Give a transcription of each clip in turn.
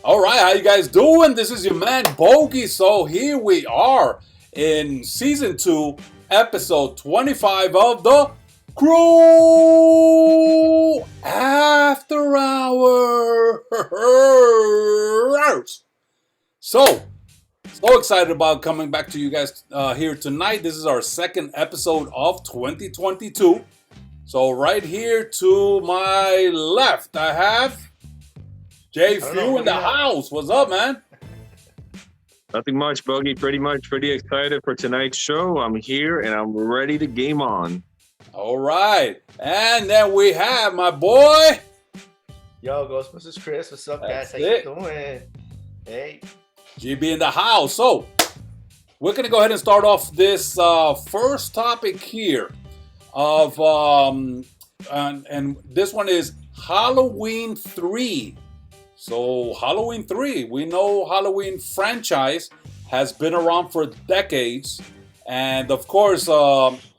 All right, how you guys doing? This is your man Bogy. So here we are in season 2, episode 25 of the CREW Afterhours. So excited about coming back to you guys here tonight. This is our second episode of 2022. So right here to my left, I have JF.E.W in the house. What's up, man? Nothing much, Bogy. Pretty excited for tonight's show. I'm here and I'm ready to game on. All right. And then we have my boy. Yo, GhostBusters Chris. What's up, guys? How That's you doing? Hey. GB in the house. So we're going to go ahead and start off this first topic here of, and this one is Halloween 3. So Halloween 3, we know Halloween franchise has been around for decades. And of course,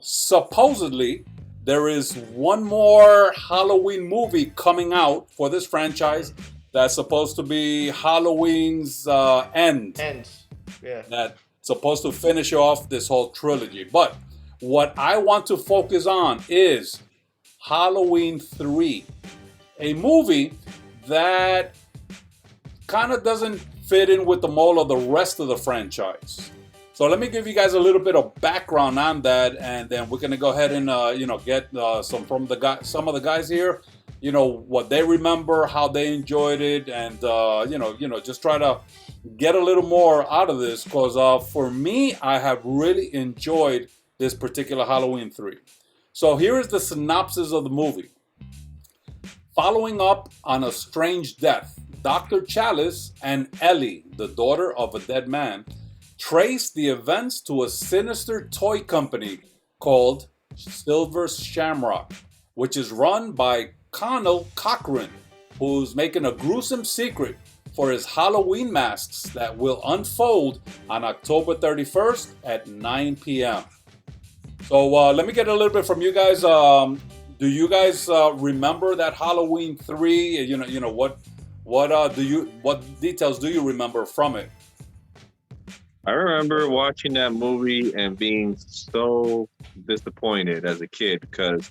supposedly, there is one more Halloween movie coming out for this franchise that's supposed to be Halloween's end. Yeah. That's supposed to finish off this whole trilogy. But what I want to focus on is Halloween 3, a movie that kind of doesn't fit in with the mold of the rest of the franchise. So let me give you guys a little bit of background on that, and then we're gonna go ahead and get some of the guys here, what they remember, how they enjoyed it, and just try to get a little more out of this, because for me, I have really enjoyed this particular Halloween 3. So here is the synopsis of the movie. Following up on a strange death, Dr. Chalice and Ellie, the daughter of a dead man, trace the events to a sinister toy company called Silver Shamrock, which is run by Connell Cochran, who's making a gruesome secret for his Halloween masks that will unfold on October 31st at 9 p.m. So let me get a little bit from you guys. Do you guys remember that Halloween 3? What details do you remember from it? I remember watching that movie and being so disappointed as a kid because,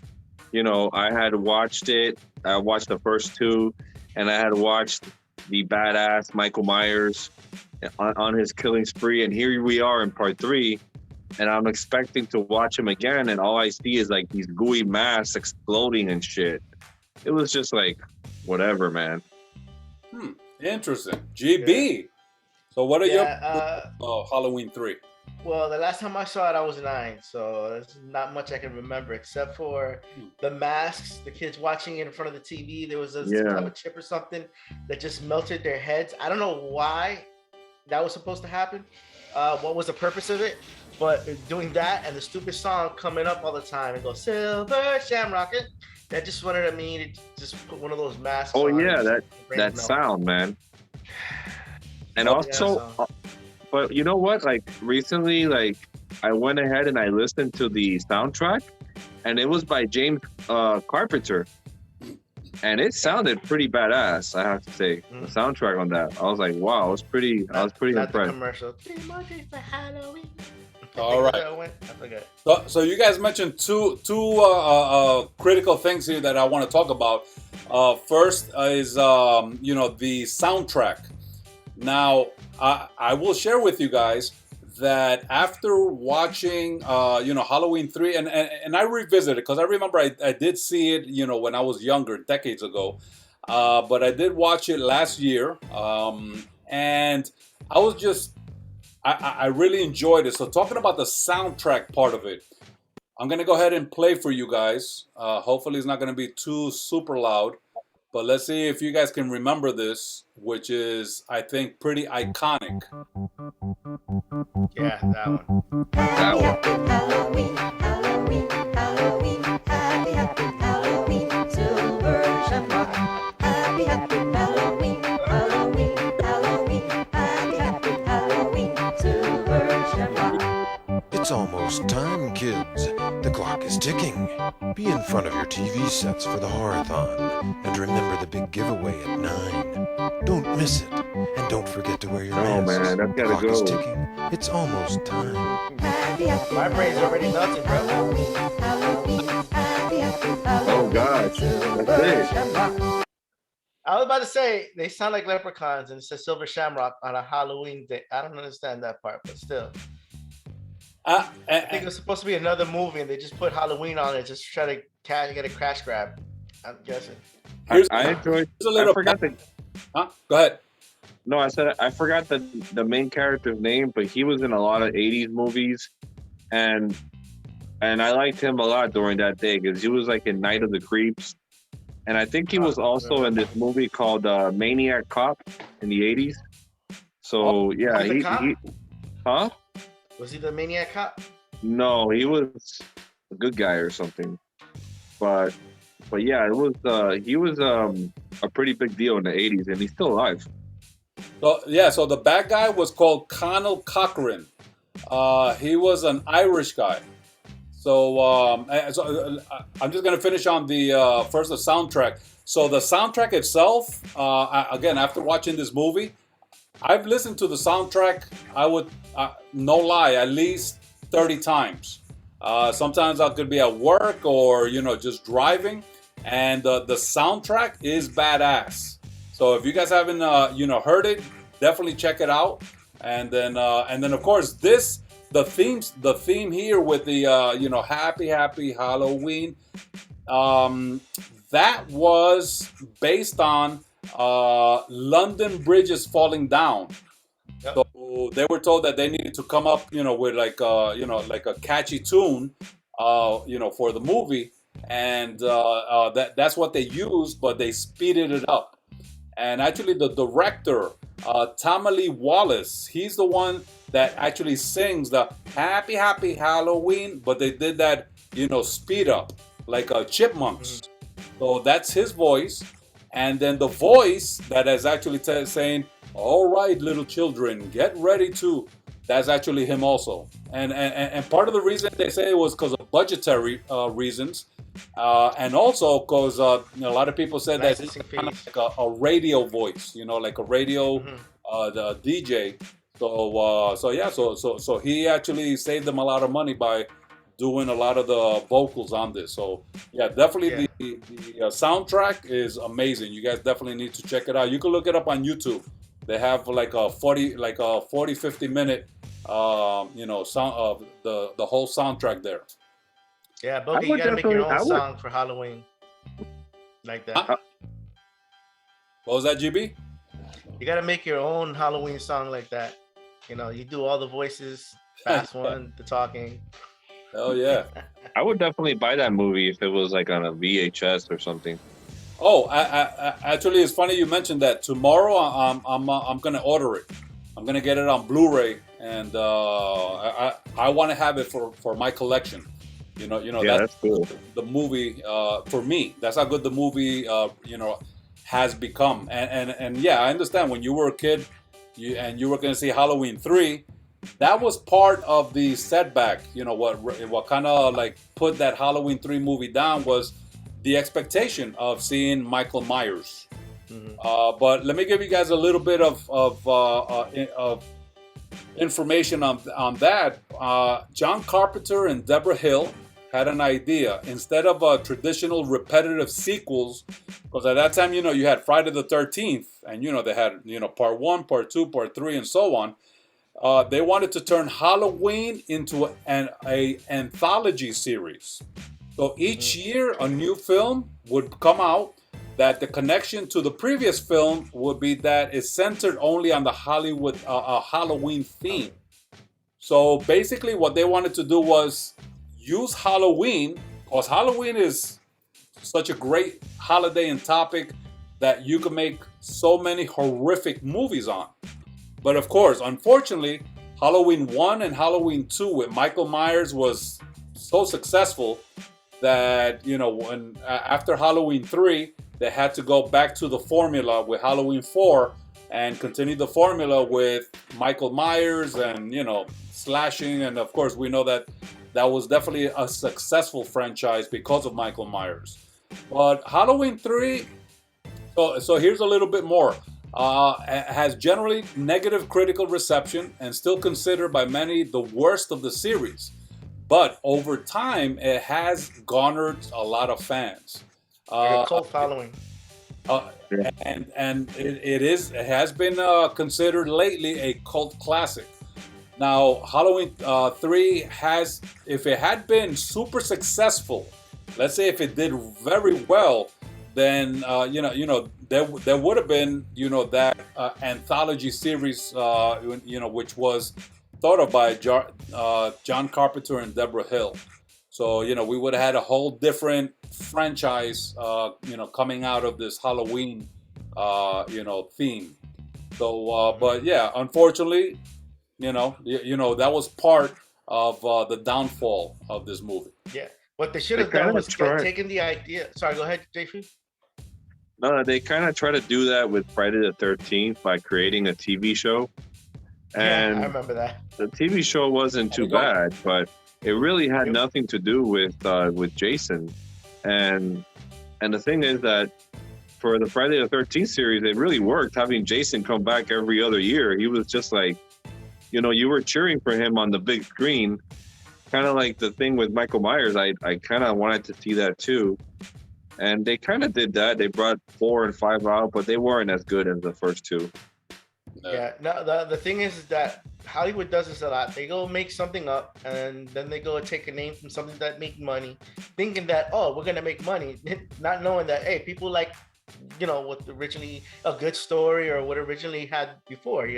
I had watched it. I watched the first 2, and I had watched the badass Michael Myers on his killing spree. And here we are in part 3, and I'm expecting to watch him again, and all I see is like these gooey masks exploding and shit. It was just like, whatever, man. Interesting. GB. Yeah. So what are your Halloween 3? Well, the last time I saw it, I was 9, so there's not much I can remember except for the masks, the kids watching it in front of the TV. There was a type of chip or something that just melted their heads. I don't know why that was supposed to happen. What was the purpose of it? But doing that and the stupid song coming up all the time and go Silver Shamrock. That just wanted me to just put one of those masks on. Oh yeah, that sound, man. And but you know what? Like recently, I went ahead and I listened to the soundtrack, and it was by James Carpenter, and it sounded pretty badass. I have to say, the soundtrack on that, I was like, wow, I was pretty impressed. The commercial. 3 more days for Halloween. All right. So you guys mentioned two critical things here that I want to talk about. First is the soundtrack. Now I will share with you guys that after watching Halloween 3 and I revisited it because I remember I did see it when I was younger, decades ago, but I did watch it last year, and I was just. I really enjoyed it. So talking about the soundtrack part of it, I'm going to go ahead and play for you guys. Hopefully it's not going to be too super loud. But let's see if you guys can remember this, which is, I think, pretty iconic. Yeah, that one. Happy, happy Halloween, Halloween, Halloween. Happy, happy Halloween, Silver Shamrock. Happy, happy Halloween, Halloween, Halloween. Happy, happy Halloween, Silver Shamrock. It's almost time, kids. The clock is ticking. Be in front of your TV sets for the Horathon. And remember the big giveaway at 9. Don't miss it. And don't forget to wear your Oh masks. man, I've The gotta clock is go. ticking. It's almost time. My brain's already melting, bro. Oh gosh, that's it. I was about to say they sound like leprechauns and it says Silver Shamrock on a Halloween day. I don't understand that part, but still. I think it was supposed to be another movie and they just put Halloween on it just to try to get a crash grab. I'm guessing. I enjoyed. I forgot the. Huh? Go ahead. No, I said I forgot the main character's name, but he was in a lot of '80s movies, and I liked him a lot during that day because he was like in Night of the Creeps, and I think he was also in this movie called Maniac Cop in the '80s. So yeah, he huh? Was he the Maniac Cop? No, he was a good guy or something. But yeah, it was he was a pretty big deal in the '80s, and he's still alive. So yeah, so the bad guy was called Conal Cochran. He was an Irish guy. So I'm just gonna finish on the first the soundtrack. So the soundtrack itself, again, after watching this movie, I've listened to the soundtrack. I would no lie, at least 30 times. Sometimes I could be at work or just driving, and the soundtrack is badass. So if you guys haven't heard it, definitely check it out. And then of course the theme here with the happy Halloween, that was based on London bridges falling down. Yep. So they were told that they needed to come up with like a catchy tune for the movie, and that's what they used, but they speeded it up. And actually the director, Tommy Lee Wallace, he's the one that actually sings the happy Halloween, but they did that speed up like chipmunks. So that's his voice. And then the voice that is actually saying, all right, little children, get ready to, that's actually him also. And part of the reason they say it was because of budgetary reasons. And also because a lot of people said that it's kind of like a radio voice, like a radio the DJ. So he actually saved them a lot of money by doing a lot of the vocals on this. So yeah, definitely the soundtrack is amazing. You guys definitely need to check it out. You can look it up on YouTube. They have like a 50 minute sound of the whole soundtrack there. Yeah, Bogy, you gotta make your own song for Halloween. Like that. What was that, GB? You gotta make your own Halloween song like that. You do all the voices, fast one, the talking. Hell yeah. I would definitely buy that movie if it was like on a VHS or something. Oh, actually, it's funny you mentioned that. Tomorrow, I'm gonna order it. I'm gonna get it on Blu-ray, and I want to have it for my collection. That's cool. The movie for me. That's how good the movie has become. And yeah, I understand when you were a kid, you were gonna see Halloween 3. That was part of the setback. What kind of like put that Halloween 3 movie down was the expectation of seeing Michael Myers. But let me give you guys a little bit of information on that. John Carpenter and Deborah Hill had an idea. Instead of traditional repetitive sequels, because at that time, you had Friday the 13th, and they had part 1, part 2, part 3, and so on. They wanted to turn Halloween into an anthology series. So each year a new film would come out that the connection to the previous film would be that it's centered only on the Halloween theme. So basically what they wanted to do was use Halloween, because Halloween is such a great holiday and topic that you can make so many horrific movies on. But of course, unfortunately, Halloween 1 and Halloween 2 with Michael Myers was so successful that, when after Halloween 3, they had to go back to the formula with Halloween 4 and continue the formula with Michael Myers and, slashing. And of course, we know that that was definitely a successful franchise because of Michael Myers. But Halloween 3, so here's a little bit more. Has generally negative critical reception and still considered by many the worst of the series. But over time, it has garnered a lot of fans. Like a cult following. And it has been considered lately a cult classic. Now, Halloween 3 has, if it had been super successful, let's say if it did very well, then there would have been that anthology series which was thought of by John Carpenter and Deborah Hill. So we would have had a whole different franchise coming out of this Halloween theme. So but yeah, unfortunately, that was part of the downfall of this movie. Yeah. What they should have done was taken the idea. Sorry, go ahead, JF. No, they kind of try to do that with Friday the 13th by creating a TV show. And yeah, I remember that. The TV show wasn't too bad, but it really had nothing to do with Jason. And the thing is that for the Friday the 13th series, it really worked having Jason come back every other year. He was just like, you were cheering for him on the big screen. Kind of like the thing with Michael Myers, I kind of wanted to see that too. And they kind of did that. They brought 4 and 5 out, but they weren't as good as the first two. Yeah, no, the thing is that Hollywood does this a lot. They go make something up, and then they go take a name from something that make money, thinking that, oh, we're going to make money, not knowing that, hey, people like, what originally a good story or what originally had before,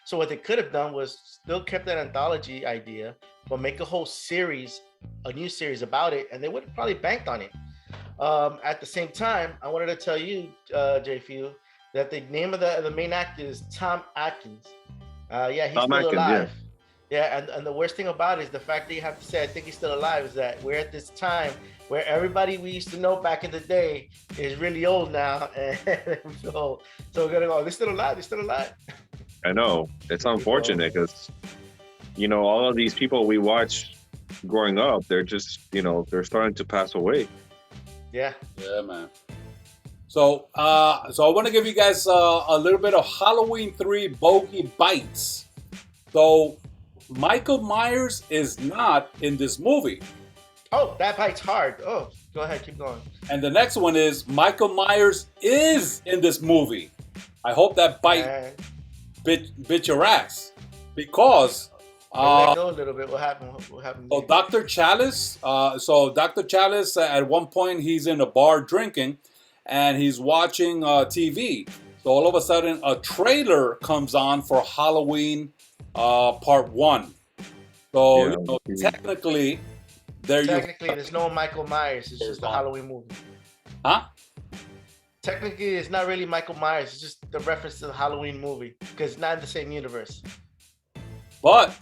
So what they could have done was still kept that anthology idea, but make a whole series, a new series about it, and they would have probably banked on it. At the same time, I wanted to tell you, JF.E.W, that the name of the main actor is Tom Atkins. Yeah, he's still alive. Yeah, and the worst thing about it is the fact that you have to say, I think he's still alive, is that we're at this time where everybody we used to know back in the day is really old now. And so we're going to go, they're still alive, they're still alive. I know. It's unfortunate because, all of these people we watch growing up, they're just, they're starting to pass away. Yeah. Yeah, man. So I want to give you guys a little bit of Halloween 3 Bogy bites. So Michael Myers is not in this movie. Oh, that bite's hard. Oh, go ahead, keep going. And the next one is Michael Myers is in this movie. I hope that bite bit your ass because. Let go a little bit. What happened? So Dr. Chalice. Dr. Chalice at one point he's in a bar drinking. And he's watching TV. So all of a sudden, a trailer comes on for Halloween Part 1. So technically, there's no Michael Myers. It's just a Halloween movie. Huh? Technically, it's not really Michael Myers. It's just the reference to the Halloween movie because it's not in the same universe. But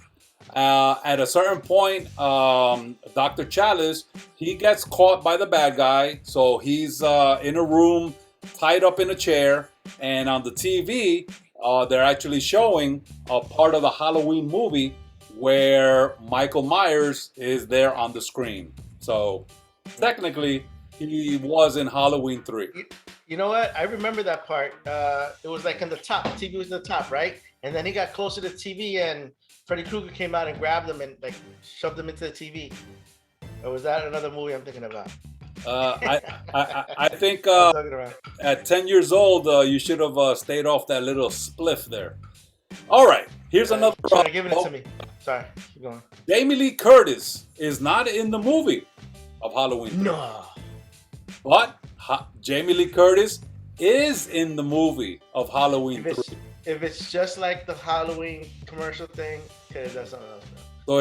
at a certain point, Dr. Chalice, he gets caught by the bad guy. So he's in a room, tied up in a chair. And on the TV, they're actually showing a part of the Halloween movie where Michael Myers is there on the screen. So technically, he was in Halloween 3. You know what? I remember that part. It was like in the top. The TV was in the top, right? And then he got closer to the TV and Freddy Krueger came out and grabbed him and like shoved him into the TV. Or was that another movie I'm thinking about? I think at 10 years old, you should have stayed off that little spliff there. All right, here's another. Give it to me. Sorry, keep going. Jamie Lee Curtis is not in the movie of Halloween 3. No. But Jamie Lee Curtis is in the movie of Halloween 3. If it's just like the Halloween commercial thing, okay, that's something else. So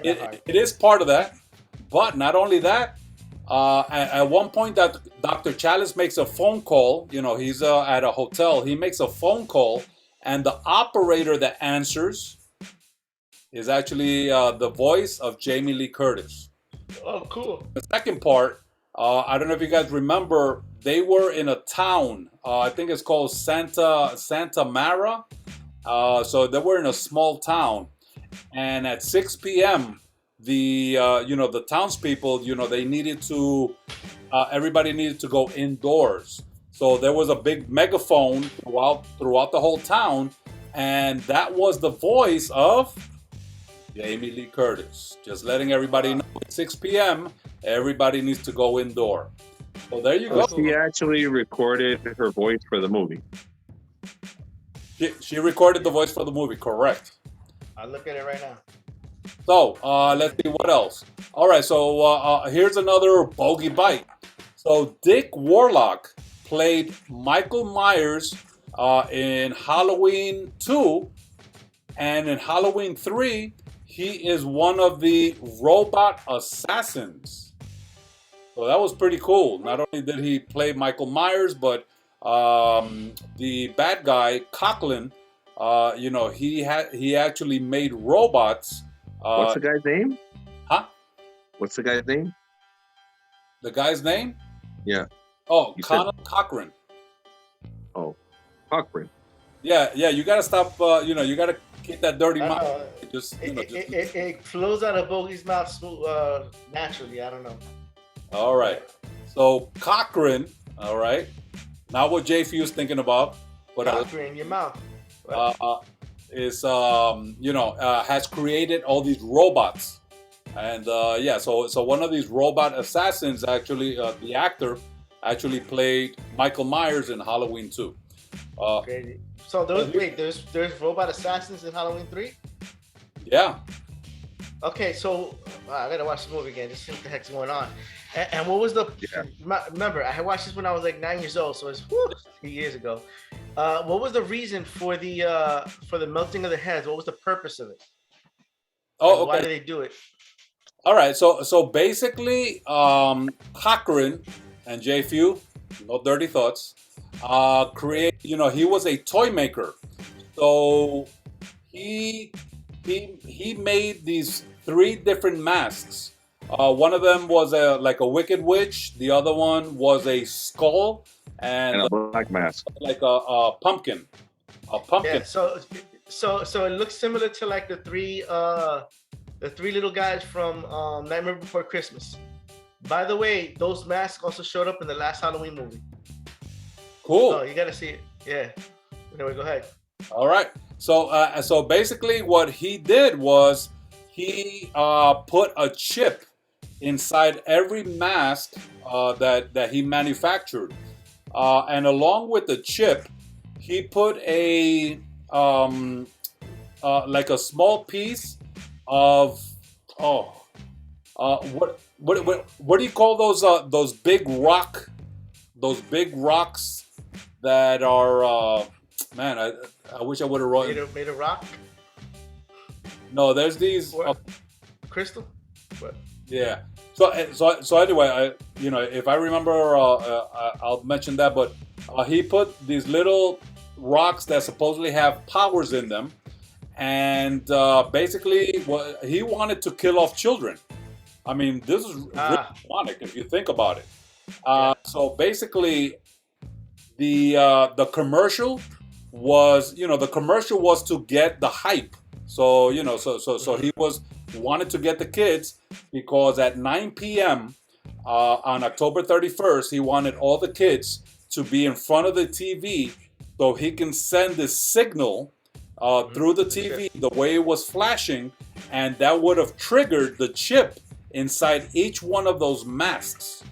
it is part of that. But not only that, at one point that Dr. Chalice makes a phone call, he's at a hotel, he makes a phone call, and the operator that answers is actually the voice of Jamie Lee Curtis. Oh, cool. The second part, I don't know if you guys remember, they were in a town, I think it's called Santa Mara. So they were in a small town, and at 6 p.m., the the townspeople, they needed to, everybody needed to go indoors. So there was a big megaphone throughout the whole town, and that was the voice of Jamie Lee Curtis, just letting everybody know at 6 p.m. everybody needs to go indoor. So there you go. She actually recorded her voice for the movie. She recorded the voice for the movie, correct? I'll look at it right now. So let's see what else. All right, so here's another bogey bite. So Dick Warlock played Michael Myers in Halloween 2, and in Halloween 3, he is one of the robot assassins. So that was pretty cool. Not only did he play Michael Myers, but the bad guy, Coughlin, he actually made robots. What's the guy's name? Huh? What's the guy's name? The guy's name? Yeah. Oh, Connor Cochran. Oh, Cochran. Yeah. You gotta stop. You gotta keep that dirty mouth. It flows out of Bogey's mouth naturally. I don't know. All right. So Cochran. All right. Not what JFEW is thinking about, but Cochran in your mouth. Has created all these robots, and so one of these robot assassins actually, the actor actually played Michael Myers in Halloween 2. Crazy. So there's robot assassins in Halloween 3? Yeah. Okay, so I gotta watch the movie again just see what the heck's going on. And what was the? Yeah. Remember, I had watched this when I was like 9 years old, so it's 3 years ago. What was the reason for the melting of the heads? What was the purpose of it? Oh, okay. Why did they do it? All right, so basically, Cochran and JFEW, no dirty thoughts, he was a toy maker, so he made these 3 different masks. One of them was like a wicked witch. The other one was a skull and a black mask, like a pumpkin. A pumpkin. Yeah. So it looks similar to like the three little guys from Nightmare Before Christmas. By the way, those masks also showed up in the last Halloween movie. Cool. Oh, you gotta see it. Yeah. Anyway, go ahead. All right. So basically, what he did was he put a chip inside every mask that he manufactured, and along with the chip, he put a like a small piece of what do you call those big rocks that are I wish I would have wrote made a rock. No, there's these crystal. What? Yeah. So anyway, if I remember, I'll mention that. But he put these little rocks that supposedly have powers in them, and basically, he wanted to kill off children. I mean, this is really ironic if you think about it. So basically, the commercial was, to get the hype. So so he wanted to get the kids because at 9 p.m. On October 31st, he wanted all the kids to be in front of the TV so he can send this signal through the TV the way it was flashing, and that would have triggered the chip inside each one of those masks.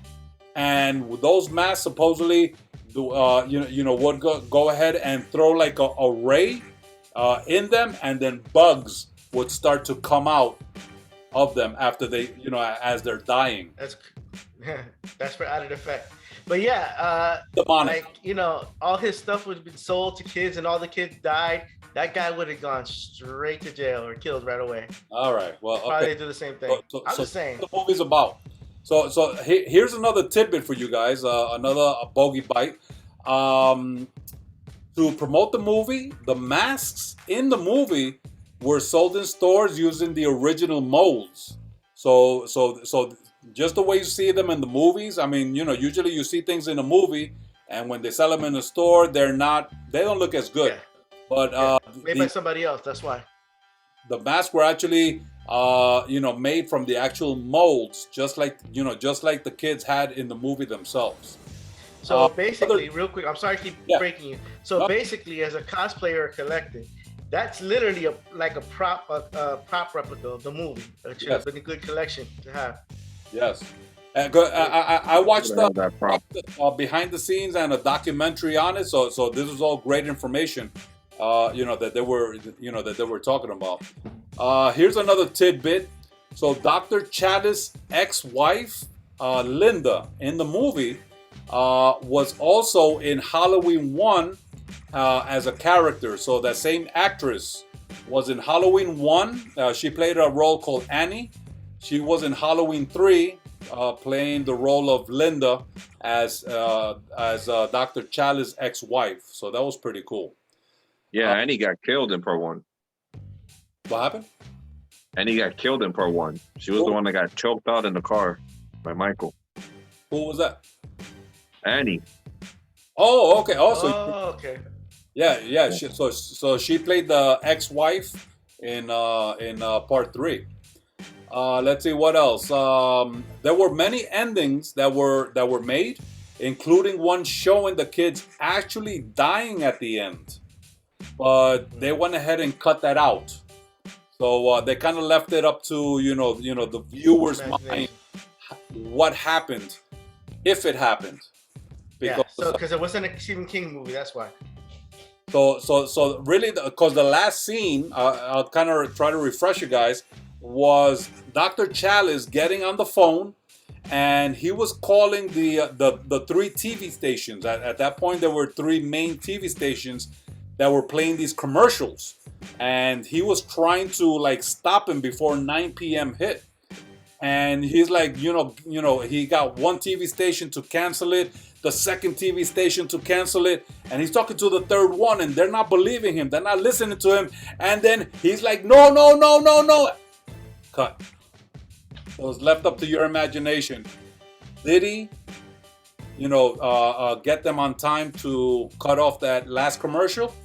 And those masks supposedly would go ahead and throw like a ray in them, and then bugs would start to come out of them after they, as they're dying. That's for added effect. But yeah, demonic. All his stuff would have been sold to kids, and all the kids died. That guy would have gone straight to jail or killed right away. All right. Well, okay. Probably do the same thing. I'm just saying. What the movie's about. So here's another tidbit for you guys. Another bogey bite. To promote the movie, the masks in the movie were sold in stores using the original molds. So just the way you see them in the movies. I mean, usually you see things in a movie, and when they sell them in the store, they don't look as good. Yeah. But made by somebody else. That's why. The masks were actually made from the actual molds, just like the kids had in the movie themselves. So basically, real quick, I'm sorry to keep Yeah. breaking you. So basically, as a cosplayer or collector, that's literally a prop replica of the movie, which Yes. has been a good collection to have. Yes. And I watched That prop. behind the scenes and a documentary on it, so this is all great information, that they were talking about. Here's another tidbit. So Dr. Chad's ex-wife, Linda, in the movie, was also in Halloween 1 as a character. So that same actress was in Halloween 1. She played a role called Annie. She was in Halloween 3, playing the role of Linda as Dr. Chalice's ex-wife. So that was pretty cool. Yeah, and he got killed in part 1. What happened? And he got killed in part 1. She was the one that got choked out in the car by Michael. Who was that? Annie. Oh, okay. Also, okay. Yeah. So she played the ex-wife in part 3. Let's see what else. There were many endings that were made, including one showing the kids actually dying at the end, but they went ahead and cut that out. So they kind of left it up to the viewer's mind what happened, if it happened. Because it wasn't a Stephen King movie, that's why. So really, because the last scene, I'll kind of try to refresh you guys, was Dr. Chalice getting on the phone, and he was calling the 3 TV stations. At that point, there were 3 main TV stations that were playing these commercials, and he was trying to stop him before 9 p.m. hit. And he's like, he got one TV station to cancel it, the second TV station to cancel it, and he's talking to the third one, and they're not believing him, they're not listening to him, and then he's like, no. Cut. It was left up to your imagination. Did he, get them on time to cut off that last commercial,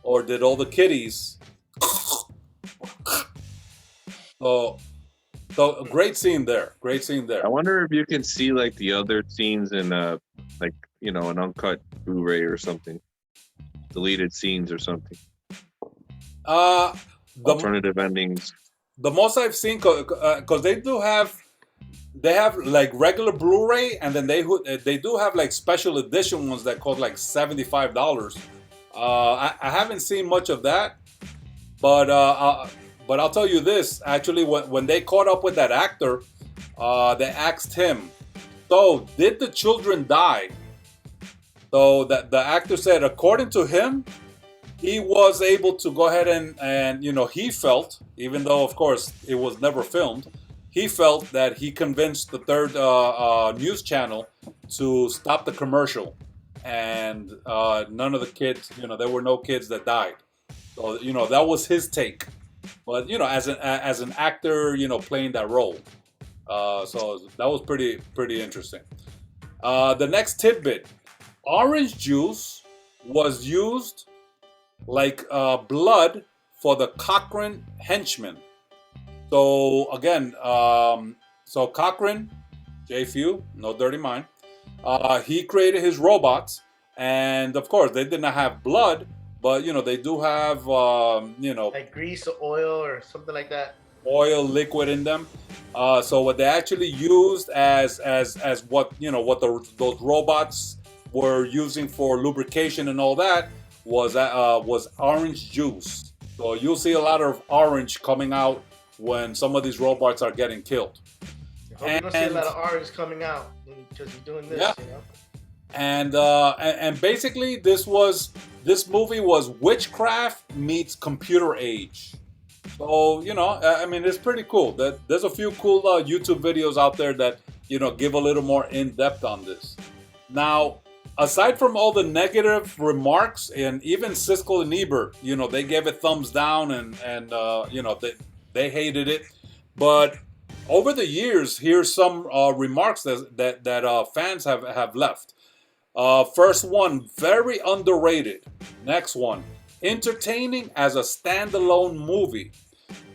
or did all the kiddies? So great scene there. I wonder if you can see the other scenes in an uncut Blu-ray or something, deleted scenes or something. Alternative endings. The most I've seen, because they have regular Blu-ray, and then they do have special edition ones that cost $75. I haven't seen much of that, but I'll tell you this. Actually, when they caught up with that actor, they asked him, so did the children die? So that the actor said, according to him, he was able to go ahead and he felt, even though of course it was never filmed, he felt that he convinced the third news channel to stop the commercial, and none of the kids, there were no kids that died. So that was his take. But as an actor, playing that role, so that was pretty interesting. The next tidbit: orange juice was used like blood for the Cochrane henchmen. So again, so Cochrane, JF.E.W, no dirty mind. He created his robots, and of course they did not have blood. But they do have like grease or oil or something like that. Oil liquid in them. So what they actually used as what those robots were using for lubrication and all that was orange juice. So you'll see a lot of orange coming out when some of these robots are getting killed. I hope you don't see a lot of orange coming out because you're doing this. Yeah. And basically this movie was witchcraft meets computer age. So it's pretty cool. There's a few cool YouTube videos out there that give a little more in depth on this. Now, aside from all the negative remarks, and even Siskel and Ebert, they gave it thumbs down, and they hated it. But over the years, here's some remarks that fans have left. First one, very underrated. Next one, entertaining as a standalone movie.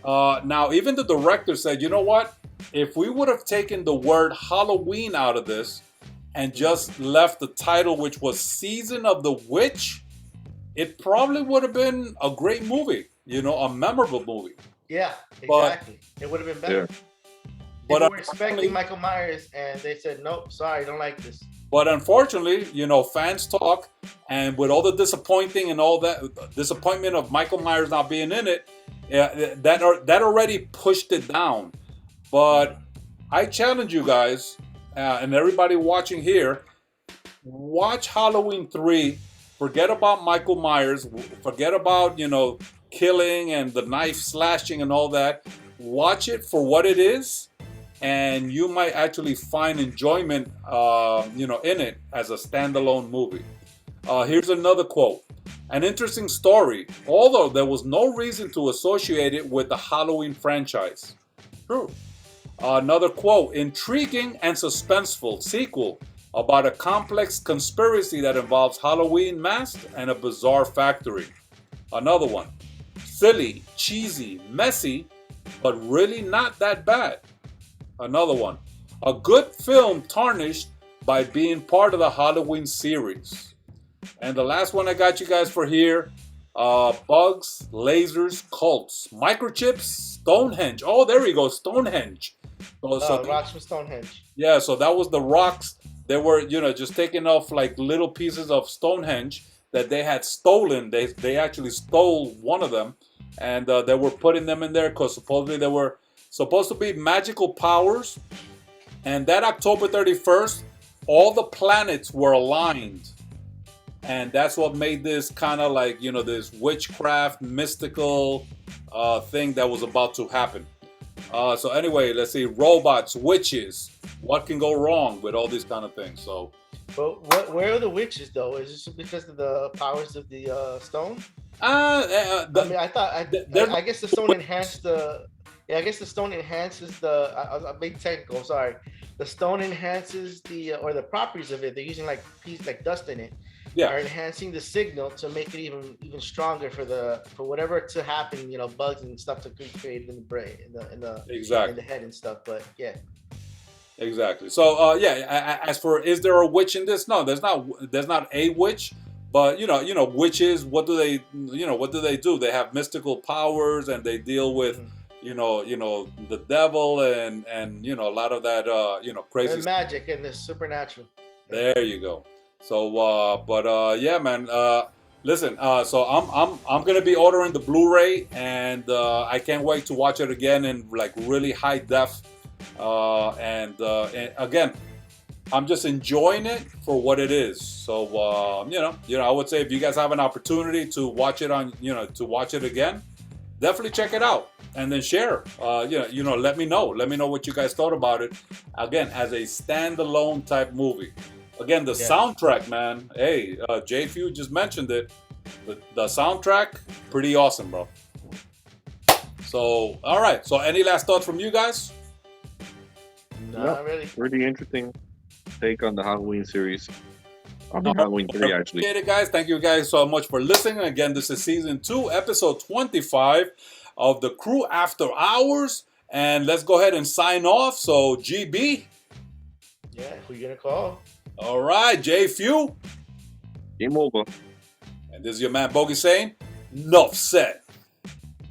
Now, even the director said, you know what? If we would have taken the word Halloween out of this and just left the title, which was Season of the Witch, it probably would have been a great movie, a memorable movie. Yeah, exactly. It would have been better. Yeah. People were expecting Michael Myers, and they said, nope, sorry, don't like this. But unfortunately, fans talk, and with all the disappointing and all that disappointment of Michael Myers not being in it, that already pushed it down. But I challenge you guys and everybody watching here, watch Halloween 3. Forget about Michael Myers. Forget about killing and the knife slashing and all that. Watch it for what it is. And you might actually find enjoyment, in it as a standalone movie. Here's another quote. An interesting story, although there was no reason to associate it with the Halloween franchise. True. Another quote. Intriguing and suspenseful sequel about a complex conspiracy that involves Halloween masks and a bizarre factory. Another one. Silly, cheesy, messy, but really not that bad. Another one. A good film tarnished by being part of the Halloween series. And the last one I got you guys for here. Bugs, lasers, cults, microchips, Stonehenge. Oh, there we go, Stonehenge. Rocks from Stonehenge. Yeah, so that was the rocks. They were, just taking off like little pieces of Stonehenge that they had stolen. They actually stole one of them, and they were putting them in there because supposedly they were supposed to be magical powers. And that October 31st, all the planets were aligned. And that's what made this kind of like, this witchcraft, mystical thing that was about to happen. So anyway, let's see. Robots, witches. What can go wrong with all these kind of things? So, but where are the witches though? Is this because of the powers of the stone? I guess the stone enhanced the. Yeah, I guess the stone enhances the. I'm being technical. Sorry. The stone enhances the properties of it. They're using like dust in it. Yeah. Are enhancing the signal to make it even stronger for whatever to happen. Bugs and stuff to be created in the brain, in the head and stuff. But yeah. Exactly. So as for is there a witch in this? No, there's not a witch. But witches. What do they do? They have mystical powers and they deal with. The devil and a lot of that crazy and magic and the supernatural. There you go. So yeah, man. Listen. So I'm gonna be ordering the Blu-ray, and I can't wait to watch it again in like really high def. And again, I'm just enjoying it for what it is. So I would say if you guys have an opportunity to watch it to watch it again, definitely check it out. And then share, let me know. Let me know what you guys thought about it. Again, as a standalone type movie. Again, the soundtrack, man. Hey, JF.E.W just mentioned it. The soundtrack, pretty awesome, bro. So, all right. So, any last thoughts from you guys? No, not really. Pretty interesting take on the Halloween series. On the Halloween 3, actually. Appreciate it, guys. Thank you guys so much for listening. Again, this is season 2, episode 25. Of the CREW After Hours, and let's go ahead and sign off. So, GB. Yeah, who you gonna call? All right, JF.E.W. Game over. And this is your man Bogy saying, "Nuff said."